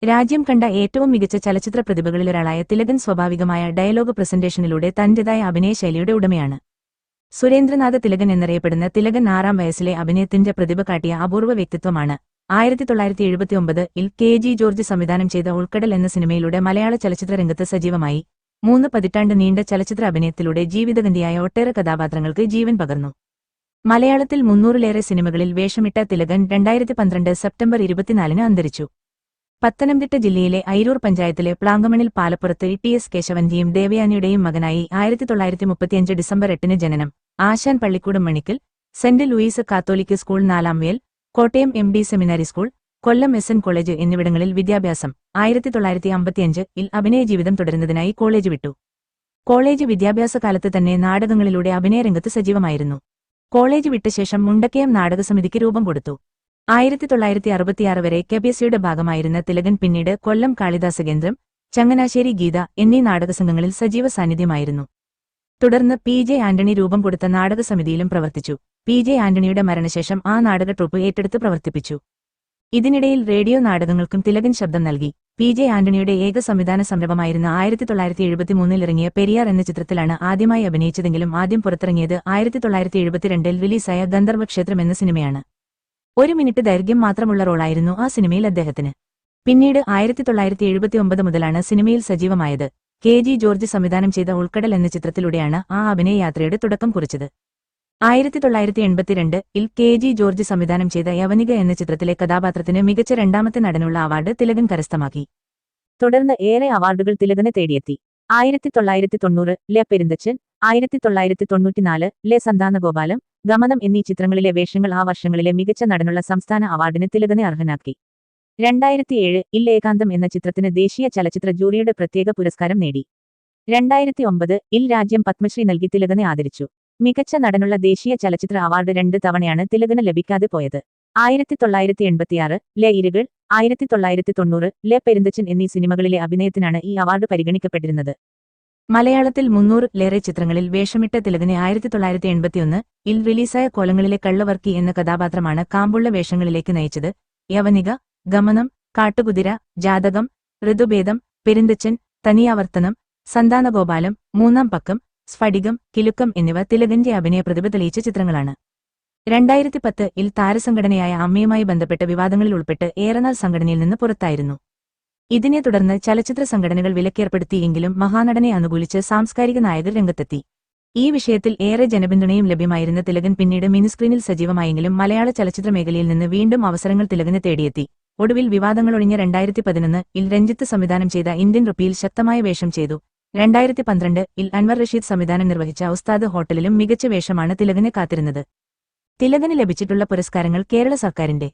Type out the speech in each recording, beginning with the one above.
രാജ്യം കണ്ട ഏറ്റവും മികച്ച ചലച്ചിത്ര പ്രതിഭകളിലൊരാളായ തിലകൻ സ്വാഭാവികമായ ഡയലോഗ് പ്രസന്റേഷനിലൂടെ തന്റേതായ അഭിനയശൈലിയുടെ ഉടമയാണ്. സുരേന്ദ്രനാഥ തിലകൻ എന്നറിയപ്പെടുന്ന തിലകൻ 6-ാം വയസ്സിലെ അഭിനയത്തിന്റെ പ്രതിഭ കാട്ടിയ അപൂർവ വ്യക്തിത്വമാണ്. 1979-ൽ KG ജോർജ് സംവിധാനം ചെയ്ത ഉൾക്കടൽ എന്ന സിനിമയിലൂടെ മലയാള ചലച്ചിത്ര രംഗത്ത് സജീവമായി. 3 പതിറ്റാണ്ട് നീണ്ട ചലച്ചിത്ര അഭിനയത്തിലൂടെ ജീവിതഗന്ധിയായ ഒട്ടേറെ കഥാപാത്രങ്ങൾക്ക് ജീവൻ പകർന്നു. മലയാളത്തിൽ 300-ലേറെ സിനിമകളിൽ വേഷമിട്ട തിലകൻ 2012 സെപ്റ്റംബർ 24-ന് അന്തരിച്ചു. പത്തനംതിട്ട ജില്ലയിലെ അയിരൂർ പഞ്ചായത്തിലെ പ്ലാങ്കമണിൽ പാലപ്പുറത്ത് TS കേശവന്റെയും ദേവയാനിയുടെയും മകനായി 1935 ഡിസംബർ 8-ന് ജനനം. ആശാൻ പള്ളിക്കൂടം മണിക്കൽ, സെന്റ് ലൂയിസ് കാത്തോലിക്ക് സ്കൂൾ 4-ാം വേൽ, കോട്ടയം MD സെമിനാരി സ്കൂൾ, കൊല്ലം SN കോളേജ് എന്നിവിടങ്ങളിൽ വിദ്യാഭ്യാസം. 1955-ൽ അഭിനയ ജീവിതം തുടരുന്നതിനായി കോളേജ് വിട്ടു. കോളേജ് വിദ്യാഭ്യാസകാലത്ത് തന്നെ നാടകങ്ങളിലൂടെ അഭിനയരംഗത്ത് സജീവമായിരുന്നു. കോളേജ് വിട്ട ശേഷം മുണ്ടക്കയം നാടകസമിതിക്ക് രൂപം കൊടുത്തു. 1966 വരെ KPSCയുടെ ഭാഗമായിരുന്ന തിലകൻ പിന്നീട് കൊല്ലം കാളിദാസകേന്ദ്രം, ചങ്ങനാശ്ശേരി ഗീത എന്നീ നാടകസംഘങ്ങളിൽ സജീവ സാന്നിധ്യമായിരുന്നു. തുടർന്ന് PJ ആന്റണി രൂപം കൊടുത്ത നാടകസമിതിയിലും പ്രവർത്തിച്ചു. PJ ആന്റണിയുടെ മരണശേഷം ആ നാടക ട്രൂപ്പ് ഏറ്റെടുത്ത് പ്രവർത്തിപ്പിച്ചു. ഇതിനിടയിൽ റേഡിയോ നാടകങ്ങൾക്കും തിലകൻ ശബ്ദം നൽകി. PJ ആന്റണിയുടെ ഏക സംവിധാന സംരംഭമായിരുന്ന 1973-ൽ ഇറങ്ങിയ പെരിയാർ എന്ന ചിത്രത്തിലാണ് ആദ്യമായി അഭിനയിച്ചതെങ്കിലും ആദ്യം പുറത്തിറങ്ങിയത് 1972-ൽ റിലീസായ ഗന്ധർവക്ഷേത്രം എന്ന സിനിമയാണ്. 1 മിനിറ്റ് ദൈർഘ്യം മാത്രമുള്ള റോളായിരുന്നു ആ സിനിമയിൽ അദ്ദേഹത്തിന്. പിന്നീട് 1979 മുതലാണ് സിനിമയിൽ സജീവമായത്. KG ജോർജ് സംവിധാനം ചെയ്ത ഉൾക്കടൽ എന്ന ചിത്രത്തിലൂടെയാണ് ആ അഭിനയയാത്രയുടെ തുടക്കം കുറിച്ചത്. 1982-ൽ KG ജോർജ് സംവിധാനം ചെയ്ത യവനിക എന്ന ചിത്രത്തിലെ കഥാപാത്രത്തിന് മികച്ച രണ്ടാമത്തെ നടനുള്ള അവാർഡ് തിലകൻ കരസ്ഥമാക്കി. തുടർന്ന് ഏറെ അവാർഡുകൾ തിലകനെ തേടിയെത്തി. 1990-ലെ പെരുന്തച്ചൻ, 1994-ലെ സന്താനഗോപാലം, ഗമനം എന്നീ ചിത്രങ്ങളിലെ വേഷങ്ങൾ ആ വർഷങ്ങളിലെ മികച്ച നടനുള്ള സംസ്ഥാന അവാർഡിന് തിലകനെ അർഹനാക്കി. 2007-ൽ ഏകാന്തം എന്ന ചിത്രത്തിന് ദേശീയ ചലച്ചിത്ര ജൂറിയുടെ പ്രത്യേക പുരസ്കാരം നേടി. 2009-ൽ രാജ്യം പത്മശ്രീ നൽകി തിലകനെ ആദരിച്ചു. മികച്ച നടനുള്ള ദേശീയ ചലച്ചിത്ര അവാർഡ് 2 തവണയാണ് തിലകന് ലഭിക്കാതെ പോയത്. 1986-ലെ ഇരകൾ, 1990-ലെ പെരുന്തച്ചൻ എന്നീ സിനിമകളിലെ അഭിനയത്തിനാണ് ഈ അവാർഡ് പരിഗണിക്കപ്പെട്ടിരുന്നത്. മലയാളത്തിൽ 300-ലേറെ ചിത്രങ്ങളിൽ വേഷമിട്ട തിലകനെ 1981-ൽ റിലീസായ കോലങ്ങളിലെ കള്ളവർക്കി എന്ന കഥാപാത്രമാണ് കാമ്പുള്ള വേഷങ്ങളിലേക്ക് നയിച്ചത്. യവനിക, ഗമനം, കാട്ടുകുതിര, ജാതകം, ഋതുഭേദം, പെരുന്തച്ചൻ, തനിയാവർത്തനം, സന്താനഗോപാലം, മൂന്നാം പക്കം, സ്ഫടികം, കിലുക്കം എന്നിവ തിലകന്റെ അഭിനയ പ്രതിഭ തെളിയിച്ച ചിത്രങ്ങളാണ്. 2010-ൽ താരസംഘടനയായ അമ്മയുമായി ബന്ധപ്പെട്ട വിവാദങ്ങളിൽ ഉൾപ്പെട്ട് ഏറെനാൾ സംഘടനയിൽ നിന്ന് പുറത്തായിരുന്നു. ഇതിനെ തുടർന്ന് ചലച്ചിത്ര സംഘടനകൾ വിലക്കേർപ്പെടുത്തിയെങ്കിലും മഹാനടനെ അനുകൂലിച്ച് സാംസ്കാരിക നായകർ രംഗത്തെത്തി. ഈ വിഷയത്തിൽ ഏറെ ജനപിന്തുണയും ലഭ്യമായിരുന്ന തിലകൻ പിന്നീട് മിനിസ്ക്രീനിൽ സജീവമായെങ്കിലും മലയാള ചലച്ചിത്ര മേഖലയിൽ നിന്ന് വീണ്ടും അവസരങ്ങൾ തിലകനെ തേടിയെത്തി. ഒടുവിൽ വിവാദങ്ങളൊഴിഞ്ഞ 2011-ൽ രഞ്ജിത്ത് സംവിധാനം ചെയ്ത ഇന്ത്യൻ റുപ്പിയിൽ ശക്തമായ വേഷം ചെയ്തു. 2012-ൽ അൻവർ റഷീദ് സംവിധാനം നിർവഹിച്ച ഉസ്താദ് ഹോട്ടലിലും മികച്ച വേഷമാണ് തിലകനെ കാത്തിരുന്നത്. തിലകന് ലഭിച്ചിട്ടുള്ള പുരസ്കാരങ്ങൾ കേരള സർക്കാരിന്റെ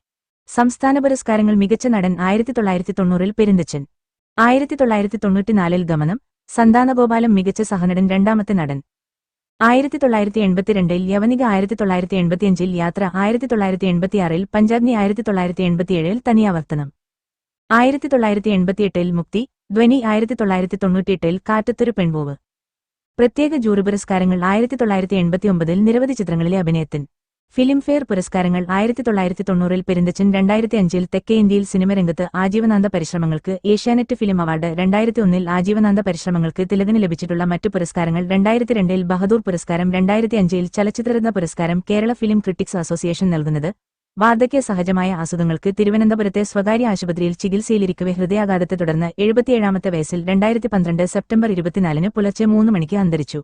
സംസ്ഥാന പുരസ്കാരങ്ങൾ: മികച്ച നടൻ 1990-ൽ പെരുന്തച്ചൻ, 1994-ൽ ഗമനം, സന്താനഗോപാലം മികച്ച സഹനടൻ രണ്ടാമത്തെ നടൻ, 1982-ൽ യവനിക, 1985-ൽ യാത്ര, 1986-ൽ പഞ്ചാഗ്നി, 1987-ൽ തനിയാവർത്തനം, 1988-ൽ മുക്തി, ധ്വനി, 1998-ൽ കാറ്റത്തൊരു പെൺപൂവ്. പ്രത്യേക ജൂറി പുരസ്കാരങ്ങൾ: 1989-ൽ നിരവധി ചിത്രങ്ങളിലെ അഭിനയത്തിന് ഫിലിംഫെയർ പുരസ്കാരങ്ങൾ: 1990-ൽ പെരുന്തച്ചൻ, 2005-ൽ തെക്കേ ഇന്ത്യയിൽ സിനിമ രംഗത്ത് ആജീവനാന്ത പരിശ്രമങ്ങൾക്ക് ഏഷ്യാനെറ്റ് ഫിലിം അവാർഡ്, 2001-ൽ ആജീവനാന്ത പരിശ്രമങ്ങൾക്ക് തിലകന് ലഭിച്ചിട്ടുള്ള മറ്റു പുരസ്കാരങ്ങൾ: 2002-ൽ ബഹദൂർ പുരസ്കാരം, 2005-ൽ ചലച്ചിത്രരത്ന പുരസ്കാരം കേരള ഫിലിം ക്രിട്ടിക്സ് അസോസിയേഷൻ നൽകുന്നത്. വാർദ്ധക്യ സഹജമായ അസുഖങ്ങൾക്ക് തിരുവനന്തപുരത്തെ സ്വകാര്യ ആശുപത്രിയിൽ ചികിത്സയിലിരിക്കവെ ഹൃദയാഘാതത്തെ തുടർന്ന് 77-ാമത്തെ വയസ്സിൽ 2012 സെപ്റ്റംബർ 24-ന് പുലർച്ചെ 3 മണിക്ക് അന്തരിച്ചു.